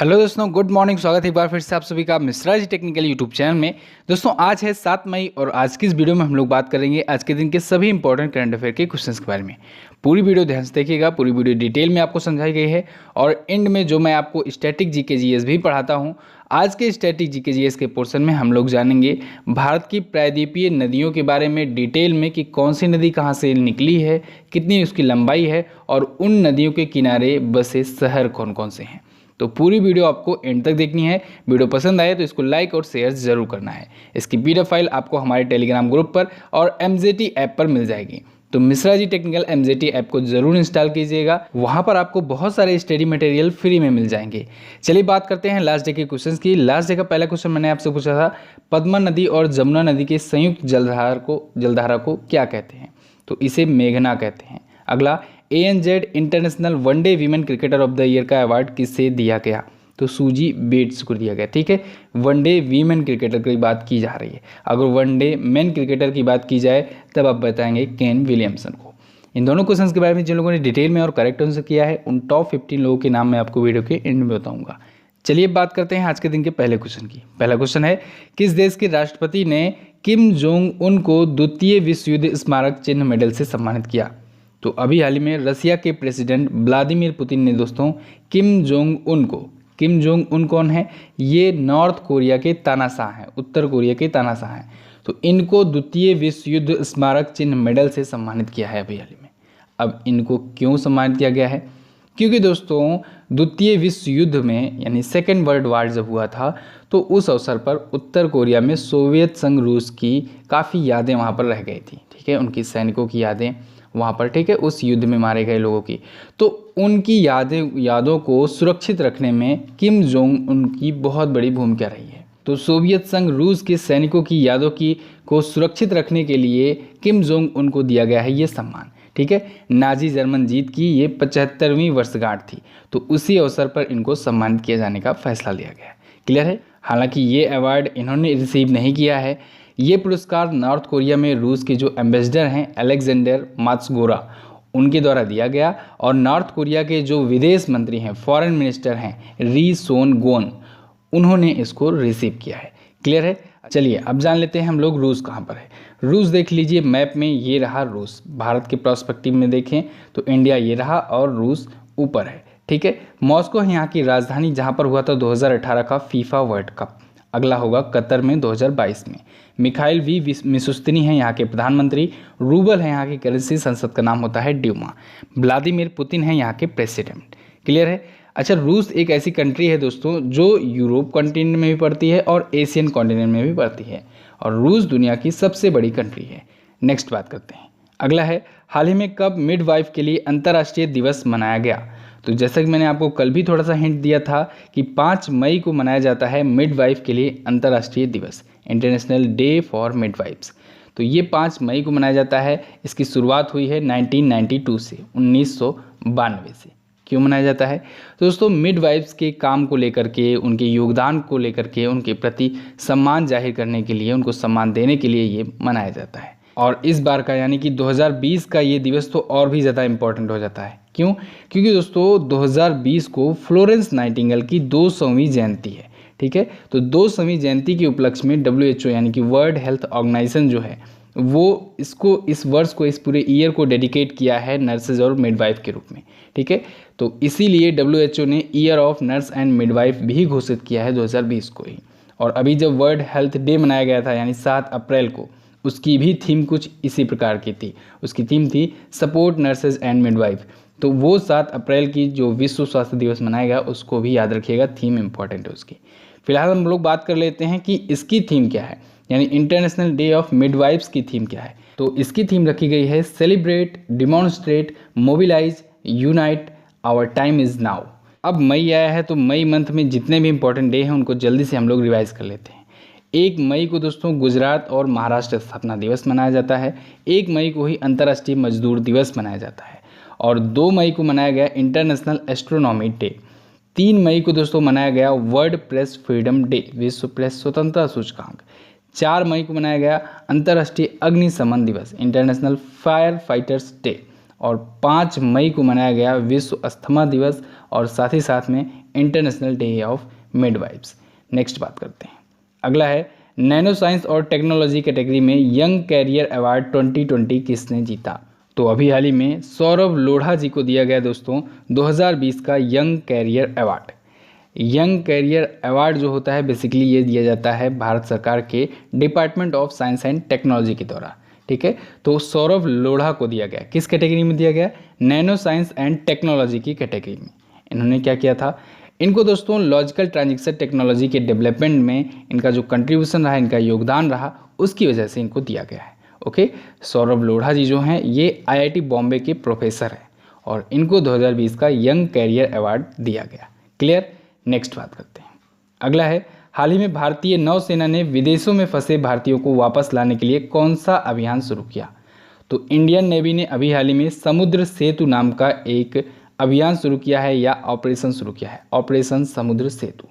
Hello दोस्तों, good morning. स्वागत है एक बार फिर से आप सभी का Mishra ji technical YouTube channel में। दोस्तों आज है 7 मई और आज की इस वीडियो में हम लोग बात करेंगे आज के दिन के सभी इंपॉर्टेंट करंट अफेयर के क्वेश्चंस के बारे में। पूरी वीडियो ध्यान से देखिएगा, पूरी वीडियो डिटेल में आपको समझाई गई है और एंड में जो मैं आपको स्टैटिक जीके जीएस भी पढ़ाता हूँ, आज के स्टैटिक जीके जीएस के पोर्शन में हम लोग जानेंगे भारत की प्रायद्वीपीय नदियों के बारे में डिटेल में कि कौन सी नदी कहाँ से निकली है, कितनी उसकी लंबाई है और उन नदियों के किनारे बसे शहर कौन कौन से हैं। तो पूरी वीडियो आपको एंड तक देखनी है। वीडियो पसंद आए तो इसको लाइक और शेयर जरूर करना है। इसकी पीडीएफ फाइल आपको हमारे टेलीग्राम ग्रुप पर और एमजेटी ऐप पर मिल जाएगी। तो Mishra ji technical MJT app को जरूर इंस्टॉल कीजिएगा, वहां पर आपको बहुत सारे स्टडी मटेरियल फ्री में मिल जाएंगे। चलिए बात करते हैं लास्ट डे के क्वेश्चंस की। लास्ट डे का पहला क्वेश्चन मैंने आपसे पूछा था, पद्मा नदी और जमुना नदी के संयुक्त जलधारा को क्या कहते हैं? तो इसे मेघना कहते हैं। अगला, ANZ international one day women cricketer of the year का अवार्ड किसे दिया गया? तो सूजी बेट्स को दिया गया। ठीक है, वनडे वीमेन क्रिकेटर की बात की जा रही है। अगर वनडे मेन क्रिकेटर की बात की जाए तब आप बताएंगे केन विलियमसन को। इन दोनों क्वेश्चंस के बारे में जिन लोगों ने डिटेल में और करेक्ट आंसर किया है उन टॉप 15 लोगों के नाम मैं आपको वीडियो के एंड में बताऊंगा। चलिए बात करते हैं आज के दिन के पहले क्वेश्चन की। पहला क्वेश्चन है, किस देश के राष्ट्रपति ने किम जोंग उन को द्वितीय विश्व युद्ध स्मारक चिन्ह मेडल से सम्मानित किया? तो अभी हाल ही में रसिया के प्रेसिडेंट व्लादिमीर पुतिन ने दोस्तों किम जोंग उन कौन है? ये नॉर्थ कोरिया के तानाशाह हैं, उत्तर कोरिया के तानाशाह हैं। तो इनको द्वितीय विश्व युद्ध स्मारक चिन्ह मेडल से सम्मानित किया है अभी हाल ही में। अब इनको क्यों सम्मानित किया गया है? क्योंकि दोस्तों द्वितीय विश्व युद्ध में यानी सेकेंड वर्ल्ड वार जब हुआ था तो उस अवसर पर उत्तर कोरिया में सोवियत संघ रूस की काफ़ी यादें वहाँ पर रह गई थी। ठीक है, उनकी सैनिकों की यादें वहाँ पर, ठीक है, उस युद्ध में मारे गए लोगों की। तो उनकी यादों को सुरक्षित रखने में किम जोंग उनकी बहुत बड़ी भूमिका रही है। तो सोवियत संघ रूस के सैनिकों की यादों को सुरक्षित रखने के लिए किम जोंग उनको दिया गया है ये सम्मान। ठीक है, नाजी जर्मन जीत की ये 75वीं वर्षगांठ थी, तो उसी अवसर पर इनको सम्मानित किया जाने का फैसला लिया गया। क्लियर है? हालांकि ये अवार्ड इन्होंने रिसीव नहीं किया है। ये पुरस्कार नॉर्थ कोरिया में रूस के जो एम्बेसडर हैं अलेक्जेंडर मात्सगोरा उनके द्वारा दिया गया और नॉर्थ कोरिया के जो विदेश मंत्री हैं, फॉरेन मिनिस्टर हैं, री सोन गोन, उन्होंने इसको रिसीव किया है। क्लियर है? चलिए अब जान लेते हैं हम लोग रूस कहाँ पर है। रूस देख लीजिए मैप में, ये रहा रूस। भारत के पर्सपेक्टिव में देखें तो इंडिया ये रहा और रूस ऊपर है। ठीक है, मॉस्को है यहाँ की राजधानी जहाँ पर हुआ था 2018 का फीफा वर्ल्ड कप। अगला होगा कतर में 2022 में। मिखाइल वी मिशुस्तिनी है यहाँ के प्रधानमंत्री। रूबल है यहाँ की करेंसी, संसद का नाम होता है ड्यूमा। व्लादिमीर पुतिन है यहाँ के प्रेसिडेंट। क्लियर है? अच्छा, रूस एक ऐसी कंट्री है दोस्तों जो यूरोप कॉन्टिनेंट में भी पड़ती है और एशियन कॉन्टिनेंट में भी पड़ती है और रूस दुनिया की सबसे बड़ी कंट्री है। नेक्स्ट बात करते हैं। अगला है, हाल ही में कब मिडवाइफ के लिए अंतर्राष्ट्रीय दिवस मनाया गया? तो जैसा कि मैंने आपको कल भी थोड़ा सा हिंट दिया था कि 5 मई को मनाया जाता है मिडवाइफ के लिए अंतर्राष्ट्रीय दिवस, इंटरनेशनल डे फॉर मिडवाइफ्स। तो ये 5 मई को मनाया जाता है। इसकी शुरुआत हुई है 1992 से, 1992 से। क्यों मनाया जाता है? तो दोस्तों मिडवाइफ्स के काम को लेकर के, उनके योगदान को लेकर के, उनके प्रति सम्मान जाहिर करने के लिए, उनको सम्मान देने के लिए ये मनाया जाता है। और इस बार का यानी कि 2020 का ये दिवस तो और भी ज़्यादा इम्पोर्टेंट हो जाता है। क्यों? क्योंकि दोस्तों 2020 को फ्लोरेंस नाइटिंगेल की 200वीं जयंती है। ठीक है, तो 200वीं जयंती के उपलक्ष्य में WHO यानी कि वर्ल्ड हेल्थ ऑर्गेनाइजेशन जो है वो इस वर्ष को, इस पूरे ईयर को डेडिकेट किया है नर्सेज और मिडवाइफ के रूप में। ठीक है, तो इसीलिए WHO ने year of nurse and midwife भी घोषित किया है 2020 को ही। और अभी जब वर्ल्ड हेल्थ डे मनाया गया था यानी 7 अप्रैल को, उसकी भी थीम कुछ इसी प्रकार की थी। उसकी थीम थी सपोर्ट नर्सेज एंड मिडवाइफ। तो वो 7 अप्रैल की जो विश्व स्वास्थ्य दिवस मनाया गया उसको भी याद रखिएगा, थीम इंपॉर्टेंट है उसकी। फिलहाल हम लोग बात कर लेते हैं कि इसकी थीम क्या है, यानी इंटरनेशनल डे ऑफ मिडवाइफ्स की थीम क्या है। तो इसकी थीम रखी गई है celebrate, demonstrate, mobilise, unite, our time is now. अब मई आया है तो मई मंथ में जितने भी इंपॉर्टेंट डे हैं उनको जल्दी से हम लोग रिवाइज कर लेते हैं। 1 मई को दोस्तों गुजरात और महाराष्ट्र स्थापना दिवस मनाया जाता है। 1 मई को ही अंतर्राष्ट्रीय मजदूर दिवस मनाया जाता है और 2 मई को मनाया गया इंटरनेशनल एस्ट्रोनॉमी डे। 3 मई को दोस्तों मनाया गया वर्ल्ड प्रेस फ्रीडम डे, विश्व प्रेस स्वतंत्रता सूचकांक। 4 मई को मनाया गया अंतर्राष्ट्रीय अग्निशमन दिवस, इंटरनेशनल फायर फाइटर्स डे। और 5 मई को मनाया गया विश्व अस्थमा दिवस और साथ ही साथ में international Day of midwives. Next बात करते हैं, अगला है नैनो साइंस और टेक्नोलॉजी कैटेगरी में यंग कैरियर अवार्ड 2020 किसने जीता? तो अभी हाल ही में सौरभ लोढ़ा जी को दिया गया दोस्तों 2020 का young career award. Young career award जो होता है बेसिकली ये दिया जाता है भारत सरकार के department of science and technology के द्वारा, ठीक है। तो सौरभ लोढ़ा को दिया गया, किस कैटेगरी में दिया गया? नैनो साइंस एंड टेक्नोलॉजी की कैटेगरी में। इन्होंने क्या किया था? इनको दोस्तों लॉजिकल ट्रांजिशन टेक्नोलॉजी के डेवलपमेंट में इनका जो कंट्रीब्यूशन रहा, इनका योगदान रहा, उसकी वजह से इनको दिया गया है। ओके, सौरभ लोढ़ा जी जो हैं ये IIT बॉम्बे के प्रोफेसर हैं और इनको 2020 का यंग कैरियर अवार्ड दिया गया। क्लियर? नेक्स्ट बात करते हैं, अगला है हाल ही में भारतीय नौसेना ने विदेशों में फंसे भारतीयों को वापस लाने के लिए कौन सा अभियान शुरू किया? तो इंडियन नेवी ने अभी हाल ही में समुद्र सेतु नाम का एक अभियान शुरू किया है या ऑपरेशन शुरू किया है, ऑपरेशन समुद्र सेतु।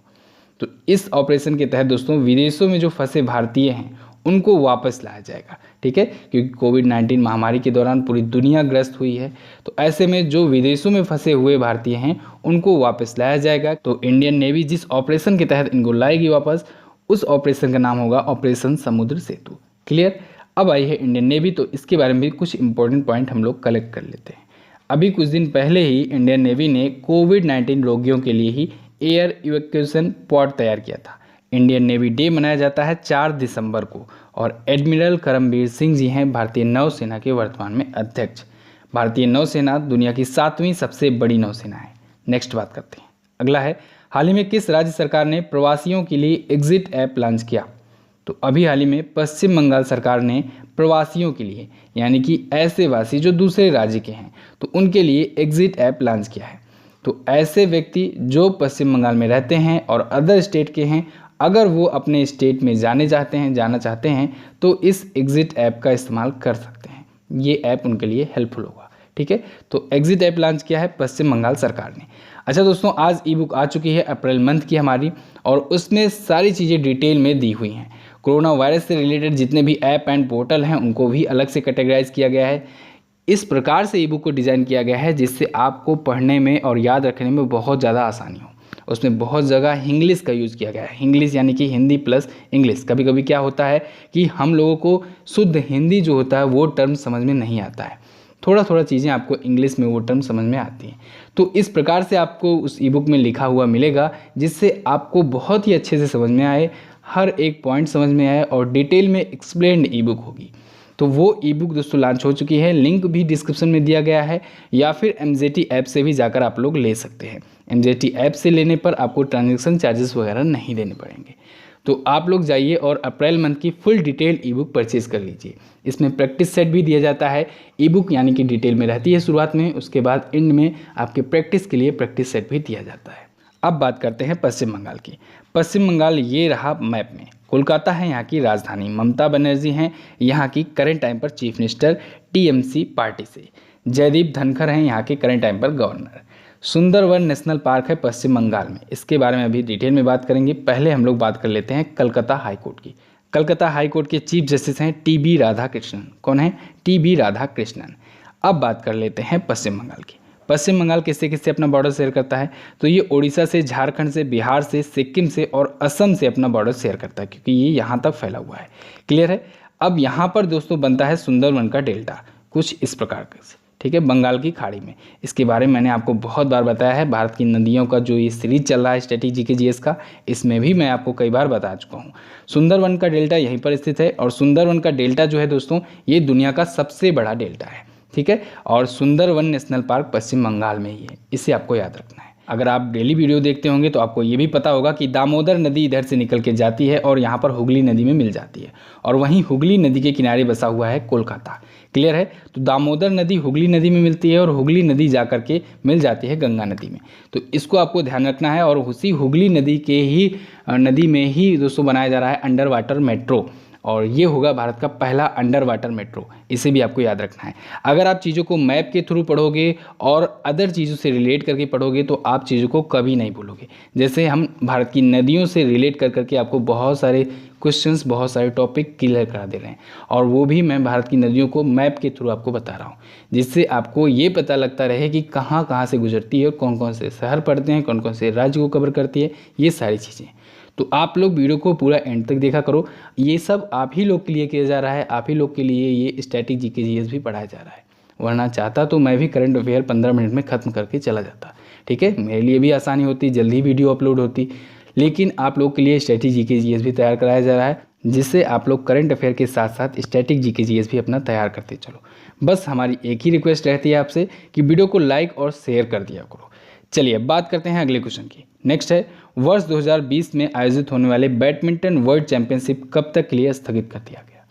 तो इस ऑपरेशन के तहत दोस्तों विदेशों में जो फंसे भारतीय हैं उनको वापस लाया जाएगा, ठीक है, क्योंकि कोविड-19 महामारी के दौरान पूरी दुनिया ग्रस्त हुई है। तो ऐसे में जो विदेशों में फंसे हुए भारतीय हैं उनको वापस लाया जाएगा। तो इंडियन नेवी जिस ऑपरेशन के तहत इनको लाएगी वापस, उस ऑपरेशन का नाम होगा ऑपरेशन समुद्र सेतु। क्लियर? अब आई है इंडियन नेवी, तो इसके बारे में भी कुछ इंपॉर्टेंट पॉइंट हम लोग कलेक्ट कर लेते हैं। अभी कुछ दिन पहले ही इंडियन नेवी ने कोविड-19 रोगियों के लिए ही एयर इवैक्यूएशन पॉड तैयार किया था। इंडियन नेवी डे मनाया जाता है 4 दिसंबर को और एडमिरल करमबीर सिंह जी हैं भारतीय नौसेना के वर्तमान में अध्यक्ष। भारतीय नौसेना दुनिया की 7वीं सबसे बड़ी नौसेना है। नेक्स्ट बात करते हैं, अगला है हाल ही में किस राज्य सरकार ने प्रवासियों के लिए एग्जिट ऐप लॉन्च किया? तो अभी हाल ही में पश्चिम बंगाल सरकार ने प्रवासियों के लिए, यानी कि ऐसे वासी जो दूसरे राज्य के हैं, तो उनके लिए एग्जिट ऐप लॉन्च किया है। तो ऐसे व्यक्ति जो पश्चिम बंगाल में रहते हैं और अदर स्टेट के हैं, अगर वो अपने स्टेट में जाना चाहते हैं तो इस एग्जिट ऐप का इस्तेमाल कर सकते हैं। ये ऐप उनके लिए हेल्पफुल होगा, ठीक है। तो एग्जिट ऐप लॉन्च किया है पश्चिम बंगाल सरकार ने। अच्छा दोस्तों, आज ई बुक आ चुकी है अप्रैल मंथ की हमारी, और उसमें सारी चीज़ें डिटेल में दी हुई हैं। कोरोना वायरस से रिलेटेड जितने भी ऐप एंड पोर्टल हैं उनको भी अलग से कैटेगराइज किया गया है। इस प्रकार से ई बुक को डिज़ाइन किया गया है जिससे आपको पढ़ने में और याद रखने में बहुत ज़्यादा आसानी हो। उसमें बहुत जगह इंग्लिश का यूज़ किया गया है। इंग्लिश यानी कि हिंदी प्लस इंग्लिश। कभी कभी क्या होता है कि हम लोगों को शुद्ध हिंदी जो होता है वो टर्म समझ में नहीं आता है, थोड़ा थोड़ा चीज़ें आपको इंग्लिश में वो टर्म समझ में आती हैं। तो इस प्रकार से आपको उस ई बुक में लिखा हुआ मिलेगा जिससे आपको बहुत ही अच्छे से समझ में आए, हर एक पॉइंट समझ में आए और डिटेल में एक्सप्लेन्ड ई बुक होगी। तो वो ई बुक दोस्तों लॉन्च हो चुकी है, लिंक भी डिस्क्रिप्शन में दिया गया है, या फिर MJT ऐप से भी जाकर आप लोग ले सकते हैं। MJT ऐप से लेने पर आपको ट्रांजैक्शन चार्जेस वगैरह नहीं देने पड़ेंगे। तो आप लोग जाइए और अप्रैल मंथ की फुल डिटेल ई बुक परचेज कर लीजिए। इसमें प्रैक्टिस सेट भी दिया जाता है। ई बुक यानी कि डिटेल में रहती है शुरुआत में, उसके बाद एंड में आपके प्रैक्टिस के लिए प्रैक्टिस सेट भी दिया जाता है। अब बात करते हैं पश्चिम बंगाल की। पश्चिम बंगाल ये रहा मैप में। कोलकाता है यहाँ की राजधानी, ममता बनर्जी हैं यहाँ की करंट टाइम पर चीफ मिनिस्टर TMC पार्टी से, जयदीप धनखड़ हैं यहाँ के करंट टाइम पर गवर्नर। सुंदरवन नेशनल पार्क है पश्चिम बंगाल में, इसके बारे में अभी डिटेल में बात करेंगे। पहले हम लोग बात कर लेते हैं कलकत्ता हाईकोर्ट की। कलकत्ता हाईकोर्ट के चीफ जस्टिस हैं TB राधाकृष्णन। कौन है? TB राधाकृष्णन। अब बात कर लेते हैं पश्चिम बंगाल की। पश्चिम बंगाल किससे किससे अपना बॉर्डर शेयर करता है? तो ये उड़ीसा से, झारखंड से, बिहार से, सिक्किम से और असम से अपना बॉर्डर शेयर करता है, क्योंकि ये यहाँ तक फैला हुआ है। क्लियर है? अब यहाँ पर दोस्तों बनता है सुंदरवन का डेल्टा, कुछ इस प्रकार से, ठीक है, बंगाल की खाड़ी में। इसके बारे में मैंने आपको बहुत बार बताया है। भारत की नदियों का जो ये सीरीज चल रहा है स्टैटिक GK GS का, इसमें भी मैं आपको कई बार बता चुका हूँ। सुंदरवन का डेल्टा यहीं पर स्थित है और सुंदरवन का डेल्टा जो है दोस्तों ये दुनिया का सबसे बड़ा डेल्टा है, ठीक है। और सुंदरवन नेशनल पार्क पश्चिम बंगाल में ही है, इसे आपको याद रखना है। अगर आप डेली वीडियो देखते होंगे तो आपको ये भी पता होगा कि दामोदर नदी इधर से निकल के जाती है और यहाँ पर हुगली नदी में मिल जाती है, और वहीं हुगली नदी के किनारे बसा हुआ है कोलकाता। क्लियर है? तो दामोदर नदी हुगली नदी में मिलती है और हुगली नदी जा कर के मिल जाती है गंगा नदी में। तो इसको आपको ध्यान रखना है। और उसी हुगली नदी में ही दोस्तों बनाया जा रहा है अंडर वाटर मेट्रो। और ये होगा भारत का पहला अंडर वाटर मेट्रो, इसे भी आपको याद रखना है। अगर आप चीज़ों को मैप के थ्रू पढ़ोगे और अदर चीज़ों से रिलेट करके पढ़ोगे तो आप चीज़ों को कभी नहीं भूलोगे। जैसे हम भारत की नदियों से रिलेट कर करके आपको बहुत सारे क्वेश्चंस, बहुत सारे टॉपिक क्लियर करा दे रहे हैं, और वो भी मैं भारत की नदियों को मैप के थ्रू आपको बता रहा हूँ, जिससे आपको ये पता लगता रहे कि कहाँ कहाँ से गुजरती है और कौन कौन से शहर पड़ते हैं, कौन कौन से राज्य को कवर करती है, ये सारी चीज़ें। तो आप लोग वीडियो को पूरा एंड तक देखा करो। ये सब आप ही लोग के लिए किया जा रहा है, आप ही लोग के लिए ये स्टैटिक जीके जीएस भी पढ़ाया जा रहा है, वरना चाहता तो मैं भी करंट अफेयर 15 मिनट में ख़त्म करके चला जाता। ठीक है, मेरे लिए भी आसानी होती, जल्दी वीडियो अपलोड होती, लेकिन आप लोग के लिए स्टैटिक जीके जीएस भी तैयार कराया जा रहा है, जिससे आप लोग करंट अफेयर के साथ साथ स्टैटिक जीके जीएस भी अपना तैयार करते चलो। बस हमारी एक ही रिक्वेस्ट रहती है आपसे कि वीडियो को लाइक और शेयर कर दिया करो। चलिए अब बात करते हैं अगले क्वेश्चन की। नेक्स्ट है, वर्ष 2020 में आयोजित होने वाले बैडमिंटन वर्ल्ड चैंपियनशिप कब तक के लिए स्थगित कर दिया गया?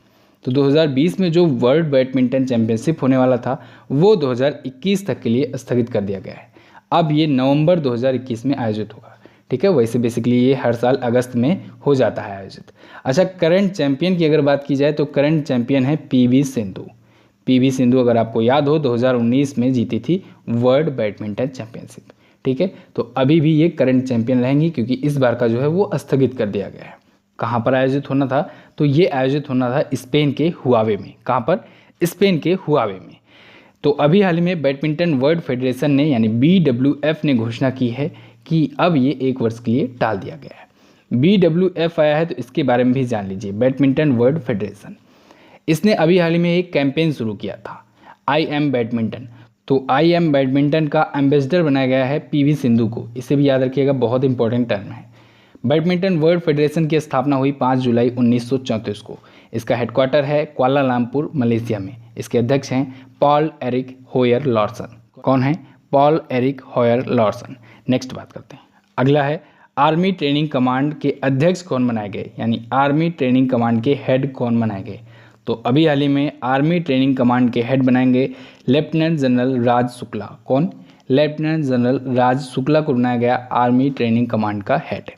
तो 2020 में जो वर्ल्ड बैडमिंटन चैंपियनशिप होने वाला था वो 2021 तक के लिए स्थगित कर दिया गया है। अब ये नवंबर 2021 में आयोजित होगा। ठीक है, वैसे बेसिकली ये हर साल अगस्त में हो जाता है आयोजित। अच्छा, करंट चैंपियन की अगर बात की जाए तो करंट चैंपियन है पीवी सिंधु। पीवी सिंधु अगर आपको याद हो 2019 में जीती थी वर्ल्ड बैडमिंटन चैंपियनशिप। ठीक है, तो अभी भी ये करंट चैंपियन रहेंगी, क्योंकि इस बार का जो है वो स्थगित कर दिया गया है। कहाँ पर आयोजित होना था? तो ये आयोजित होना था स्पेन के हुआवे में। कहाँ पर? स्पेन के हुआवे में। तो अभी हाल ही में बैडमिंटन वर्ल्ड फेडरेशन ने यानी BWF ने घोषणा की है कि अब ये 1 वर्ष के लिए टाल दिया गया है। BWF आया है तो इसके बारे में भी जान लीजिए, बैडमिंटन वर्ल्ड फेडरेशन। इसने अभी हाल ही में एक कैंपेन शुरू किया था, आई एम बैडमिंटन। तो आई एम बैडमिंटन का एम्बेसडर बनाया गया है पीवी सिंधु को। इसे भी याद रखिएगा, बहुत इंपॉर्टेंट टर्म है। बैडमिंटन वर्ल्ड फेडरेशन की स्थापना हुई 5 जुलाई 1934 को। इसका हेडक्वार्टर है कुआलालंपुर, मलेशिया में। इसके अध्यक्ष हैं पॉल एरिक होयर लॉर्सन। कौन है? Paul Eric होयर Larsen. नेक्स्ट बात करते हैं। अगला है, आर्मी ट्रेनिंग कमांड के अध्यक्ष कौन बनाए गए, यानी आर्मी ट्रेनिंग कमांड के हेड कौन बनाए गए? तो अभी हाल ही में आर्मी ट्रेनिंग कमांड के हेड बनाएंगे लेफ्टिनेंट जनरल राज शुक्ला। कौन? लेफ्टिनेंट जनरल राज शुक्ला को बनाया गया आर्मी ट्रेनिंग कमांड का हेड।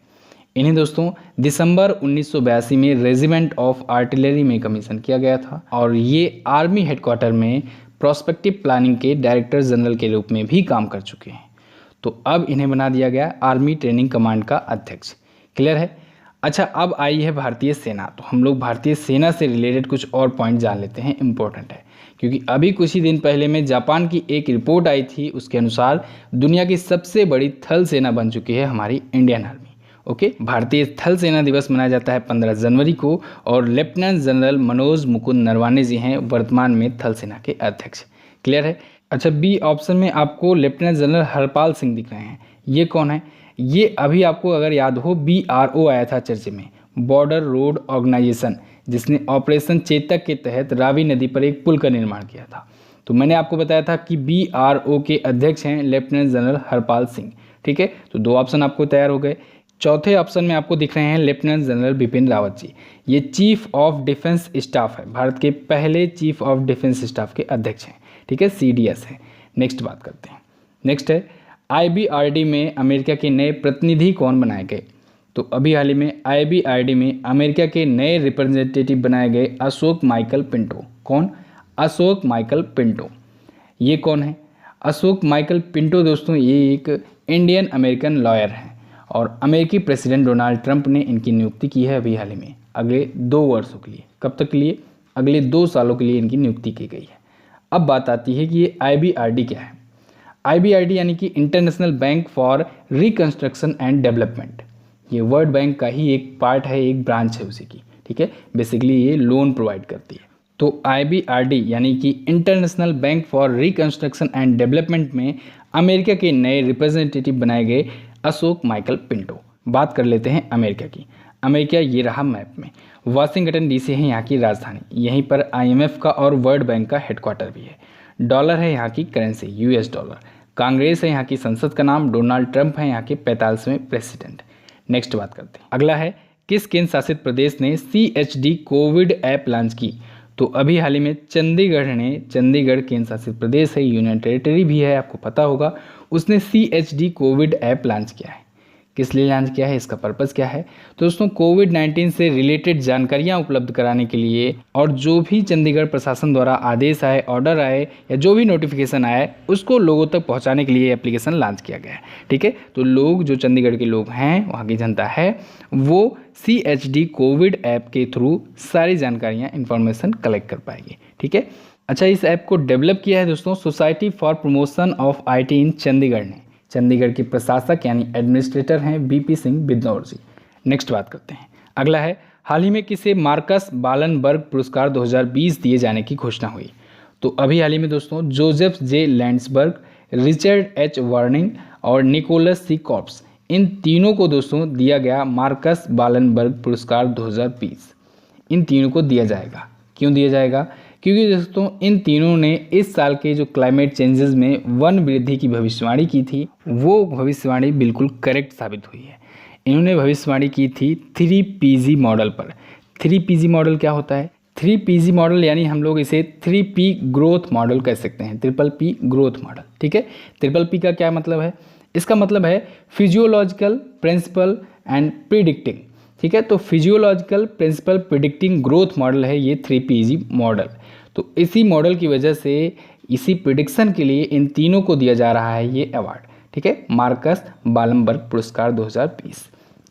इन्हें दोस्तों दिसंबर 1982 में रेजिमेंट ऑफ आर्टिलरी में कमीशन किया गया था, और ये आर्मी हेडक्वार्टर में प्रोस्पेक्टिव प्लानिंग के डायरेक्टर जनरल के रूप में भी काम कर चुके हैं। तो अब इन्हें बना दिया गया आर्मी ट्रेनिंग कमांड का अध्यक्ष। क्लियर है? अच्छा, अब आई है भारतीय सेना। तो हम लोग भारतीय सेना से रिलेटेड कुछ और पॉइंट जान लेते हैं, इंपॉर्टेंट है, क्योंकि अभी कुछ ही दिन पहले में जापान की एक रिपोर्ट आई थी, उसके अनुसार दुनिया की सबसे बड़ी थल सेना बन चुकी है हमारी इंडियन आर्मी। ओके, भारतीय थल सेना दिवस मनाया जाता है 15 जनवरी को, और लेफ्टिनेंट जनरल मनोज मुकुंद नरवाने जी हैं वर्तमान में थल सेना के अध्यक्ष। क्लियर है? अच्छा, बी ऑप्शन में आपको लेफ्टिनेंट जनरल हरपाल सिंह दिख रहे हैं। ये कौन है? ये अभी आपको अगर याद हो BRO आया था चर्चे में, बॉर्डर रोड ऑर्गेनाइजेशन, जिसने ऑपरेशन चेतक के तहत रावी नदी पर एक पुल का निर्माण किया था। तो मैंने आपको बताया था कि BRO के अध्यक्ष हैं लेफ्टिनेंट जनरल हरपाल सिंह। ठीक है, तो 2 ऑप्शन आपको तैयार हो गए। चौथे ऑप्शन में आपको दिख रहे हैं लेफ्टिनेंट जनरल बिपिन रावत जी। ये चीफ ऑफ डिफेंस स्टाफ है, भारत के पहले चीफ ऑफ डिफेंस स्टाफ के अध्यक्ष हैं। ठीक है, CDS है। नेक्स्ट बात करते हैं। नेक्स्ट है, IBRD में अमेरिका के नए प्रतिनिधि कौन बनाए गए? तो अभी हाल ही में IBRD में अमेरिका के नए रिप्रेजेंटेटिव बनाए गए अशोक माइकल पिंटो। कौन? Ashok Michael Pinto. ये कौन है? अशोक माइकल पिंटो दोस्तों ये एक इंडियन अमेरिकन लॉयर हैं, और अमेरिकी प्रेसिडेंट डोनाल्ड ट्रंप ने इनकी नियुक्ति की है अभी हाल ही में, अगले 2 वर्षों के लिए। कब तक के लिए? अगले 2 सालों के लिए इनकी नियुक्ति की गई है। अब बात आती है कि ये IBRD क्या है। IBRD यानी कि international bank for reconstruction and development. ये वर्ल्ड बैंक का ही एक पार्ट है, एक ब्रांच है उसी की। ठीक है, बेसिकली ये लोन प्रोवाइड करती है। तो IBRD यानी कि international bank for reconstruction and development में अमेरिका के नए रिप्रेजेंटेटिव बनाए गए अशोक माइकल पिंटो। बात कर लेते हैं अमेरिका की। अमेरिका ये रहा मैप में, वाशिंगटन DC है यहाँ की राजधानी, यहीं पर IMF का और वर्ल्ड बैंक का हेडक्वार्टर भी है। डॉलर है यहाँ की करेंसी, US डॉलर। कांग्रेस है यहाँ की संसद का नाम, डोनाल्ड ट्रंप है यहाँ के 45वें प्रेसिडेंट। नेक्स्ट बात करते हैं। अगला है, किस केंद्र शासित प्रदेश ने CHD कोविड ऐप लॉन्च की? तो अभी हाल ही में चंडीगढ़ ने, चंडीगढ़ केंद्र शासित प्रदेश है, यूनियन टेरिटरी भी है, आपको पता होगा, उसने CHD कोविड ऐप लॉन्च किया है। किस लिए लॉन्च किया है, इसका पर्पज़ क्या है। तो दोस्तों कोविड-19 से रिलेटेड जानकारियाँ उपलब्ध कराने के लिए और जो भी चंडीगढ़ प्रशासन द्वारा आदेश आए, ऑर्डर आए या जो भी नोटिफिकेशन आए उसको लोगों तक पहुंचाने के लिए एप्लीकेशन लॉन्च किया गया है। ठीक है, तो लोग जो चंडीगढ़ के लोग हैं, वहाँ की जनता है, वो CHD कोविड ऐप के थ्रू सारी जानकारियाँ इन्फॉर्मेशन कलेक्ट कर पाएगी। ठीक है, अच्छा, इस ऐप को डेवलप किया है दोस्तों society for promotion of IT इन चंडीगढ़ ने। चंडीगढ़ के प्रशासक यानी एडमिनिस्ट्रेटर हैं BP सिंह बिदनौर जी। नेक्स्ट बात करते हैं, अगला है हाल ही में किसे मार्कस बालनबर्ग पुरस्कार 2020 दिए जाने की घोषणा हुई। तो अभी हाल ही में दोस्तों Joseph J Landsberg, Richard H Warning और निकोलस C कॉर्प्स, इन तीनों को दोस्तों दिया गया मार्कस बालनबर्ग पुरस्कार 2020। इन तीनों को दिया जाएगा। क्यों दिया जाएगा? क्योंकि दोस्तों इन तीनों ने इस साल के जो क्लाइमेट चेंजेस में वन वृद्धि की भविष्यवाणी की थी, वो भविष्यवाणी बिल्कुल करेक्ट साबित हुई है। इन्होंने भविष्यवाणी की थी 3PG मॉडल पर। 3PG मॉडल क्या होता है? 3PG मॉडल यानी हम लोग इसे 3P ग्रोथ मॉडल कह सकते हैं, P ग्रोथ मॉडल। ठीक है, P का क्या मतलब है? इसका मतलब है फिजियोलॉजिकल प्रिंसिपल एंड प्रिडिक्टिंग। ठीक है, तो physiological principle predicting growth model है ये 3PG मॉडल। तो इसी मॉडल की वजह से इसी प्रिडिक्शन के लिए इन तीनों को दिया जा रहा है ये अवार्ड। ठीक है, मार्कस बालनबर्ग पुरस्कार 2020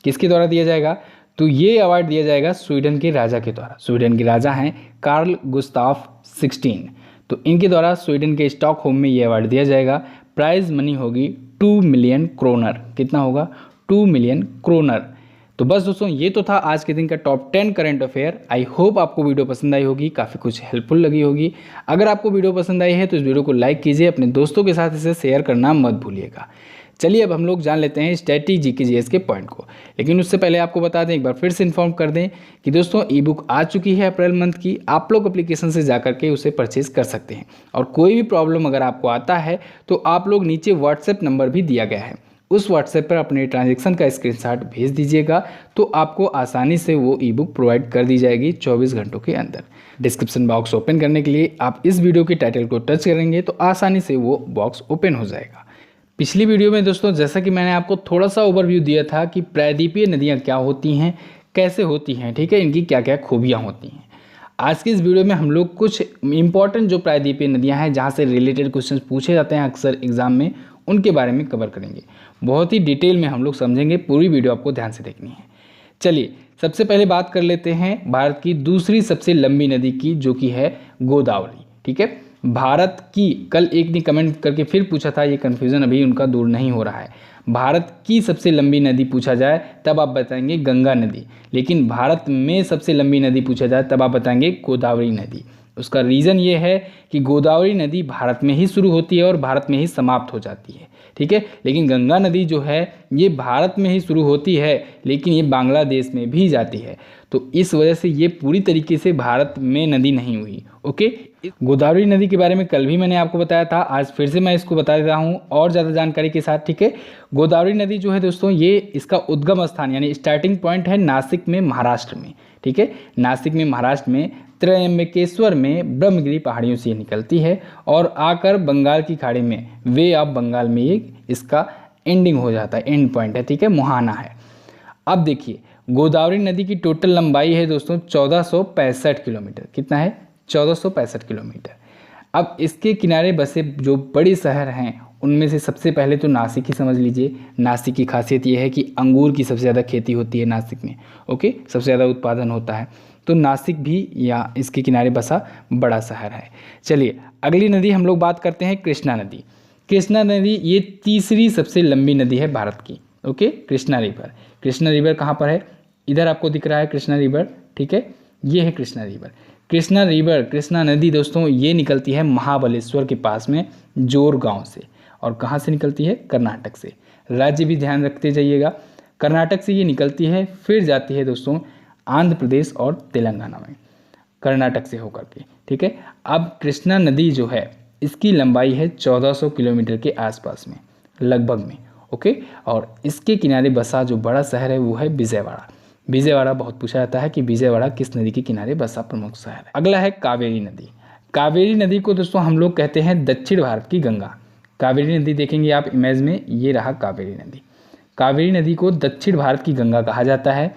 किसके द्वारा दिया जाएगा? तो ये अवार्ड दिया जाएगा स्वीडन के राजा के द्वारा। स्वीडन के राजा हैं कार्ल गुस्ताफ 16। तो इनके द्वारा स्वीडन के स्टॉकहोम में ये अवार्ड दिया जाएगा। प्राइज मनी होगी 2 मिलियन क्रोनर। कितना होगा? 2 मिलियन क्रोनर। तो बस दोस्तों ये तो था आज के दिन का top 10 current affair. I hope आपको वीडियो पसंद आई होगी, काफ़ी कुछ हेल्पफुल लगी होगी। अगर आपको वीडियो पसंद आई है तो इस वीडियो को लाइक कीजिए, अपने दोस्तों के साथ इसे शेयर करना मत भूलिएगा। चलिए अब हम लोग जान लेते हैं स्ट्रेटजी के GS के पॉइंट को, लेकिन उससे पहले आपको बता दें, एक बार फिर से इन्फॉर्म कर दें कि दोस्तों ई बुक आ चुकी है अप्रैल मंथ की। आप लोग एप्लीकेशन से जाकर के उसे परचेज कर सकते हैं। और कोई भी प्रॉब्लम अगर आपको आता है तो आप लोग नीचे व्हाट्सएप नंबर भी दिया गया है, उस व्हाट्सएप पर अपने ट्रांजैक्शन का स्क्रीनशॉट भेज दीजिएगा तो आपको आसानी से वो ई बुक प्रोवाइड कर दी जाएगी 24 घंटों के अंदर। डिस्क्रिप्शन बॉक्स ओपन करने के लिए आप इस वीडियो के टाइटल को टच करेंगे तो आसानी से वो बॉक्स ओपन हो जाएगा। पिछली वीडियो में दोस्तों जैसा कि मैंने आपको थोड़ा सा ओवरव्यू दिया था कि प्रायद्वीपीय नदियाँ क्या होती हैं, कैसे होती हैं, ठीक है, इनकी क्या क्या खूबियाँ होती हैं। आज की इस वीडियो में हम लोग कुछ इंपॉर्टेंट जो प्रायद्वीपीय नदियाँ हैं जहाँ से रिलेटेड क्वेश्चन पूछे जाते हैं अक्सर एग्जाम में, उनके बारे में कवर करेंगे। बहुत ही डिटेल में हम लोग समझेंगे, पूरी वीडियो आपको ध्यान से देखनी है। चलिए सबसे पहले बात कर लेते हैं भारत की दूसरी सबसे लंबी नदी की, जो कि है गोदावरी। ठीक है, भारत की, कल एक ने कमेंट करके फिर पूछा था, ये कन्फ्यूज़न अभी उनका दूर नहीं हो रहा है। भारत की सबसे लंबी नदी पूछा जाए तब आप बताएंगे गंगा नदी, लेकिन भारत में सबसे लंबी नदी पूछा जाए तब आप बताएंगे गोदावरी नदी। उसका रीज़न ये है कि गोदावरी नदी भारत में ही शुरू होती है और भारत में ही समाप्त हो जाती है। ठीक है, लेकिन गंगा नदी जो है ये भारत में ही शुरू होती है लेकिन ये बांग्लादेश में भी जाती है, तो इस वजह से ये पूरी तरीके से भारत में नदी नहीं हुई। ओके, गोदावरी नदी के बारे में कल भी मैंने आपको बताया था, आज फिर से मैं इसको बता देता हूँ और ज़्यादा जानकारी के साथ। ठीक है, गोदावरी नदी जो है दोस्तों ये इसका उद्गम स्थान यानी स्टार्टिंग पॉइंट है नासिक में, महाराष्ट्र में। ठीक है, नासिक में महाराष्ट्र में त्र्यंबकेश्वर में ब्रह्मगिरी पहाड़ियों से निकलती है और आकर बंगाल की खाड़ी में वे ऑफ बंगाल में ये इसका एंडिंग हो जाता है, एंड पॉइंट है। ठीक है, मुहाना है। अब देखिए गोदावरी नदी की टोटल लंबाई है दोस्तों 1465 किलोमीटर। कितना है? 1465 किलोमीटर। अब इसके किनारे बसे जो बड़े शहर हैं उनमें से सबसे पहले तो नासिक ही समझ लीजिए। नासिक की खासियत यह है कि अंगूर की सबसे ज़्यादा खेती होती है नासिक में। ओके, सबसे ज़्यादा उत्पादन होता है, तो नासिक भी या इसके किनारे बसा बड़ा शहर है। चलिए अगली नदी हम लोग बात करते हैं कृष्णा नदी। कृष्णा नदी ये तीसरी सबसे लंबी नदी है भारत की। Okay, Krishna river. Krishna river कहाँ पर है? इधर आपको दिख रहा है कृष्णा रिवर। ठीक है, ये है कृष्णा रिवर। कृष्णा रिवर, कृष्णा नदी दोस्तों ये निकलती है महाबलेश्वर के पास में जोर गांव से। और कहाँ से निकलती है? कर्नाटक से। राज्य भी ध्यान रखते जाइएगा, कर्नाटक से ये निकलती है, फिर जाती है दोस्तों आंध्र प्रदेश और तेलंगाना में, कर्नाटक से होकर के। ठीक है, अब कृष्णा नदी जो है इसकी लंबाई है 1400 किलोमीटर के आसपास में, लगभग में। ओके, और इसके किनारे बसा जो बड़ा शहर है वो है विजयवाड़ा। विजयवाड़ा बहुत पूछा जाता है कि विजयवाड़ा किस नदी के किनारे बसा प्रमुख शहर है। अगला है कावेरी नदी। कावेरी नदी को दोस्तों हम लोग कहते हैं दक्षिण भारत की गंगा। कावेरी नदी देखेंगे आप इमेज में, ये रहा कावेरी नदी। कावेरी नदी को दक्षिण भारत की गंगा कहा जाता है।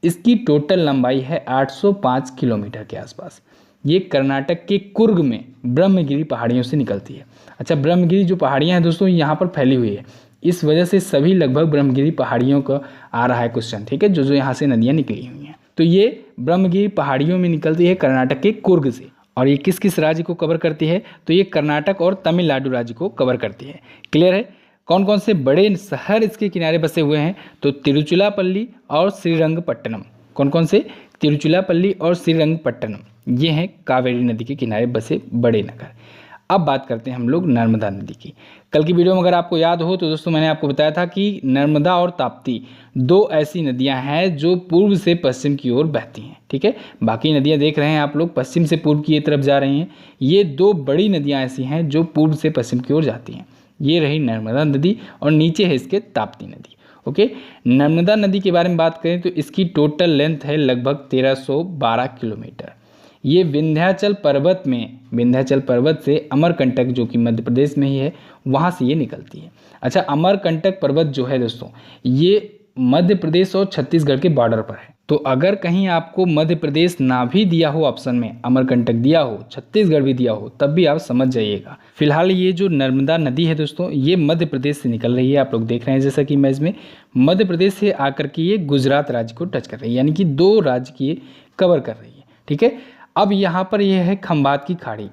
इसकी टोटल लंबाई है 805 किलोमीटर के आसपास। ये कर्नाटक के कुर्ग में ब्रह्मगिरी पहाड़ियों से निकलती है। अच्छा, ब्रह्मगिरी जो पहाड़ियाँ हैं दोस्तों यहाँ पर फैली हुई है, इस वजह से सभी लगभग ब्रह्मगिरी पहाड़ियों का आ रहा है क्वेश्चन, ठीक है, जो जो यहाँ से नदियाँ निकली हुई हैं। तो ये ब्रह्मगिरी पहाड़ियों में निकलती है कर्नाटक के कुर्ग से। और ये किस किस राज्य को कवर करती है? तो ये कर्नाटक और तमिलनाडु राज्य को कवर करती है। क्लियर है? कौन कौन से बड़े शहर इसके किनारे बसे हुए हैं? तो तिरुचिरापल्ली और श्रीरंगपट्टनम। कौन कौन से? तिरुचिरापल्ली और श्रीरंगपट्टनम, ये हैं कावेरी नदी के किनारे बसे बड़े नगर। अब बात करते हैं हम लोग नर्मदा नदी की। कल की वीडियो में अगर आपको याद हो तो दोस्तों मैंने आपको बताया था कि नर्मदा और ताप्ती दो ऐसी नदियां हैं जो पूर्व से पश्चिम की ओर बहती हैं, ठीक है। बाकी नदियां देख रहे हैं आप लोग पश्चिम से पूर्व की तरफ जा रही हैं। ये दो बड़ी नदियां ऐसी हैं जो पूर्व से पश्चिम की ओर जाती हैं। ये रही नर्मदा नदी और नीचे है इसके ताप्ती नदी। ओके, नर्मदा नदी के बारे में बात करें तो इसकी टोटल लेंथ है लगभग 1312 किलोमीटर। ये विंध्याचल पर्वत से अमरकंटक, जो कि मध्य प्रदेश में ही है, वहाँ से ये निकलती है। अच्छा, अमरकंटक पर्वत जो है दोस्तों, ये मध्य प्रदेश और छत्तीसगढ़ के बॉर्डर पर है। तो अगर कहीं आपको मध्य प्रदेश ना भी दिया हो ऑप्शन में, अमरकंटक दिया हो, छत्तीसगढ़ भी दिया हो, तब भी आप समझ जाइएगा। फिलहाल ये जो नर्मदा नदी है दोस्तों, ये मध्य प्रदेश से निकल रही है। आप लोग देख रहे हैं जैसा कि इमेज में, मध्य प्रदेश से आकर के ये गुजरात राज्य को टच कर रही है, यानी कि दो राज्य की कवर कर रही है, ठीक है। अब यहाँ पर यह है खंभात की खाड़ी।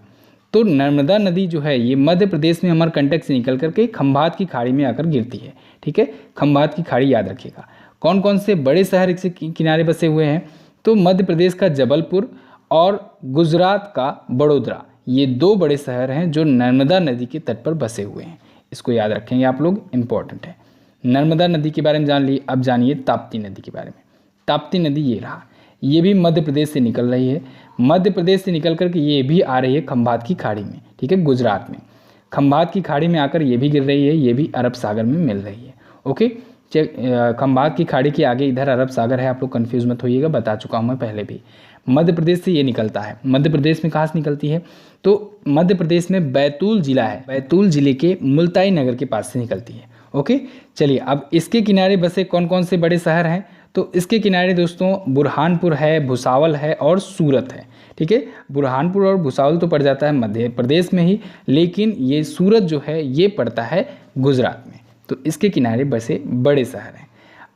तो नर्मदा नदी जो है ये मध्य प्रदेश में अमरकंटक से निकल करके खंभात की खाड़ी में आकर गिरती है, ठीक है। खंभात की खाड़ी याद रखिएगा। कौन कौन से बड़े शहर इसके किनारे बसे हुए हैं? तो मध्य प्रदेश का जबलपुर और गुजरात का बड़ोदरा, ये दो बड़े शहर हैं जो नर्मदा नदी के तट पर बसे हुए हैं। इसको याद रखेंगे आप लोग, इम्पोर्टेंट है। नर्मदा नदी के बारे में जान ली। अब जानिए ताप्ती नदी के बारे में। ताप्ती नदी ये रहा, ये भी मध्य प्रदेश से निकल रही है। मध्य प्रदेश से निकल करके ये भी आ रही है खंभात की खाड़ी में, ठीक है, गुजरात में। खंभात की खाड़ी में आकर ये भी गिर रही है, ये भी अरब सागर में मिल रही है। ओके, खंभात की खाड़ी के आगे इधर अरब सागर है, आप लोग कंफ्यूज मत होइएगा, बता चुका हूँ मैं पहले भी। मध्य प्रदेश से ये निकलता है। मध्य प्रदेश में कहाँ से निकलती है? तो मध्य प्रदेश में बैतूल जिला है, बैतूल जिले के मुल्ताई नगर के पास से निकलती है। ओके, चलिए अब इसके किनारे बसे कौन कौन से बड़े शहर हैं? तो इसके किनारे दोस्तों बुरहानपुर है, भुसावल है और सूरत है, ठीक है। बुरहानपुर और भुसावल तो पड़ जाता है मध्य प्रदेश में ही, लेकिन ये सूरत जो है ये पड़ता है गुजरात में। तो इसके किनारे बसे बड़े शहर हैं।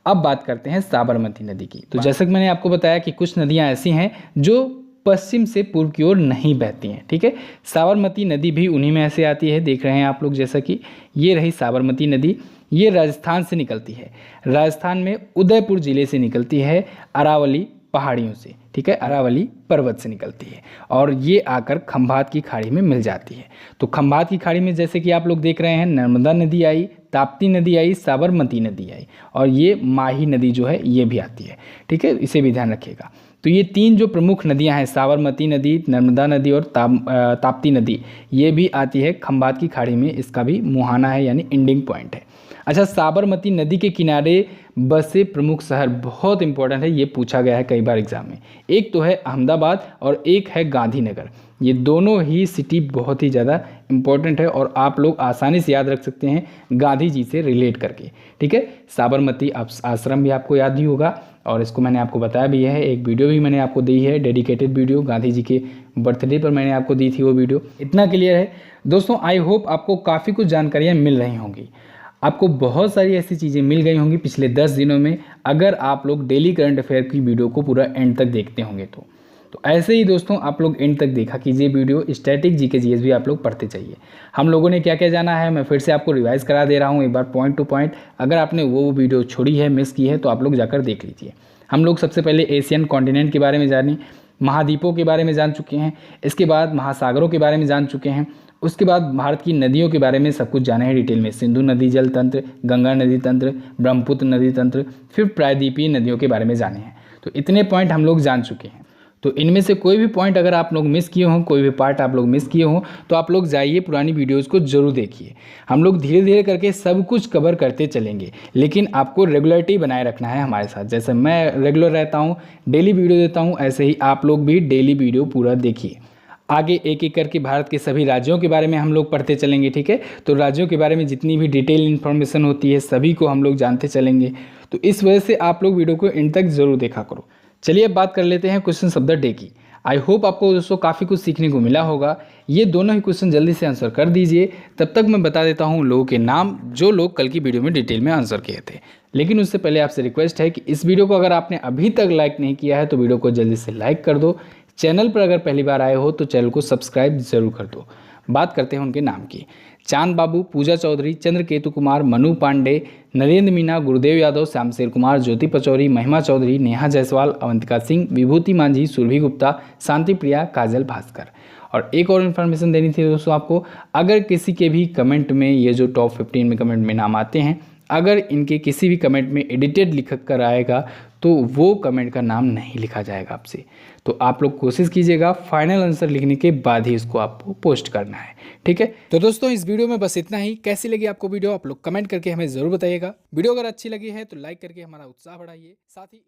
अब बात करते हैं साबरमती नदी की। तो जैसा कि मैंने आपको बताया कि कुछ नदियां ऐसी हैं जो पश्चिम से पूर्व की ओर नहीं बहती हैं, ठीक है। साबरमती नदी भी उन्हीं में ऐसे आती है, देख रहे हैं आप लोग, जैसा कि ये रही साबरमती नदी। ये राजस्थान से निकलती है। राजस्थान में उदयपुर जिले से निकलती है, अरावली पहाड़ियों से, ठीक है, अरावली पर्वत से निकलती है और ये आकर खंभात की खाड़ी में मिल जाती है। तो खंभात की खाड़ी में जैसे कि आप लोग देख रहे हैं, नर्मदा नदी आई, ताप्ती नदी आई, साबरमती नदी आई और ये माही नदी जो है ये भी आती है, ठीक है, इसे भी ध्यान रखिएगा। तो ये तीन जो प्रमुख नदियां हैं, साबरमती नदी, नर्मदा नदी और ताप्ती नदी, ये भी आती है खंभात की खाड़ी में। इसका भी मुहाना है, यानी एंडिंग पॉइंट है। अच्छा, साबरमती नदी के किनारे बसे प्रमुख शहर बहुत इंपॉर्टेंट है, ये पूछा गया है कई बार एग्जाम में। एक तो है अहमदाबाद और एक है गांधीनगर। ये दोनों ही सिटी बहुत ही ज़्यादा इंपॉर्टेंट है और आप लोग आसानी से याद रख सकते हैं गांधी जी से रिलेट करके, ठीक है। साबरमती आश्रम भी आपको याद ही होगा और इसको मैंने आपको बताया भी है, एक वीडियो भी मैंने आपको दी है, डेडिकेटेड वीडियो, गांधी जी के बर्थडे पर मैंने आपको दी थी वो वीडियो। इतना क्लियर है दोस्तों। आई होप आपको काफ़ी कुछ जानकारियाँ मिल रही होंगी, आपको बहुत सारी ऐसी चीज़ें मिल गई होंगी पिछले 10 दिनों में, अगर आप लोग डेली करंट अफेयर की वीडियो को पूरा एंड तक देखते होंगे तो ऐसे ही दोस्तों आप लोग एंड तक देखा कीजिए वीडियो। स्टैटिक जीके जीएस भी आप लोग पढ़ते चाहिए। हम लोगों ने क्या क्या जाना है मैं फिर से आपको रिवाइज करा दे रहा हूँ एक बार पॉइंट टू पॉइंट। अगर आपने वो वीडियो छोड़ी है, मिस की है, तो आप लोग जाकर देख लीजिए। हम लोग सबसे पहले एशियन कॉन्टिनेंट के बारे में जाने, महाद्वीपों के बारे में जान चुके हैं, इसके बाद महासागरों के बारे में जान चुके हैं, उसके बाद भारत की नदियों के बारे में सब कुछ जाना है डिटेल में। सिंधु नदी जल तंत्र, गंगा नदी तंत्र, ब्रह्मपुत्र नदी तंत्र, फिर प्रायद्वीपीय नदियों के बारे में जाने हैं। तो इतने पॉइंट हम लोग जान चुके हैं। तो इनमें से कोई भी पॉइंट अगर आप लोग मिस किए हों, कोई भी पार्ट आप लोग मिस किए हों, तो आप लोग जाइए पुरानी वीडियोज़ को ज़रूर देखिए। हम लोग धीरे धीरे करके सब कुछ कवर करते चलेंगे, लेकिन आपको रेगुलरिटी बनाए रखना है हमारे साथ। जैसे मैं रेगुलर रहता हूँ, डेली वीडियो देता हूँ, ऐसे ही आप लोग भी डेली वीडियो पूरा देखिए। आगे एक एक करके भारत के सभी राज्यों के बारे में हम लोग पढ़ते चलेंगे, ठीक है। तो राज्यों के बारे में जितनी भी डिटेल इन्फॉर्मेशन होती है सभी को हम लोग जानते चलेंगे। तो इस वजह से आप लोग वीडियो को एंड तक जरूर देखा करो। चलिए अब बात कर लेते हैं क्वेश्चन ऑफ द डे की। आई होप आपको दोस्तों काफ़ी कुछ सीखने को मिला होगा। ये दोनों ही क्वेश्चन जल्दी से आंसर कर दीजिए। तब तक मैं बता देता हूँ लोगों के नाम जो लोग कल की वीडियो में डिटेल में आंसर किए थे। लेकिन उससे पहले आपसे रिक्वेस्ट है कि इस वीडियो को अगर आपने अभी तक लाइक नहीं किया है तो वीडियो को जल्दी से लाइक कर दो। चैनल पर अगर पहली बार आए हो तो चैनल को सब्सक्राइब जरूर कर दो। बात करते हैं उनके नाम की। चांद बाबू, पूजा चौधरी, चंद्रकेतु कुमार, मनु पांडे, नरेंद्र मीना, गुरुदेव यादव, श्यामशेर कुमार, ज्योति पचौरी, महिमा चौधरी, नेहा जायसवाल, अवंतिका सिंह, विभूति मांझी, सुरभि गुप्ता, शांति प्रिया, काजल भास्कर। और एक और इन्फॉर्मेशन देनी थी दोस्तों आपको, अगर किसी के भी कमेंट में ये जो टॉप 15 में कमेंट में नाम आते हैं, अगर इनके किसी भी कमेंट में एडिटेड लिख कर आएगा तो वो कमेंट का नाम नहीं लिखा जाएगा आपसे। तो आप लोग कोशिश कीजिएगा फाइनल आंसर लिखने के बाद ही इसको आपको पोस्ट करना है, ठीक है। तो दोस्तों इस वीडियो में बस इतना ही। कैसी लगी आपको वीडियो आप लोग कमेंट करके हमें ज़रूर बताइएगा। वीडियो अगर अच्छी लगी है तो लाइक करके हमारा उत्साह बढ़ाइए। साथ ही